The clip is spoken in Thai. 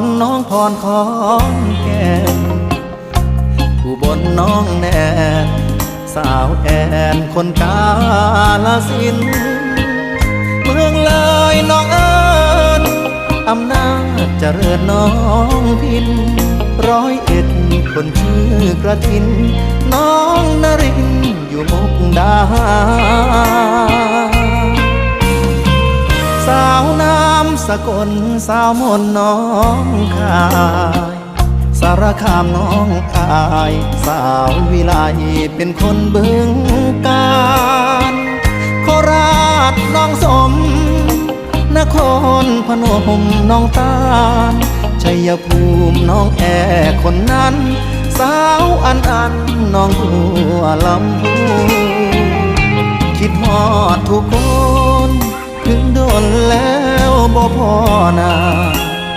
รน้องพรของแก่นอุบลน้องแนนสาวแอนคนกาลสินธุ์เมืองเลยน้องเอิญอำนาจเจริญน้องพิน101คนชื่อกระทินน้องนรินอยู่มุกดาหารสาวน้ำสกลสาวมนน้องคายสารคามน้องอายสาววิไลเป็นคนบึงกาฬโคราชน้องสมนครพนมน้องตาลชัยภูมิน้องแอคนนั้นสาวอันน้องหัวลำพูคิดฮอดทุกคนถึงโดนแล้วบ่พอนา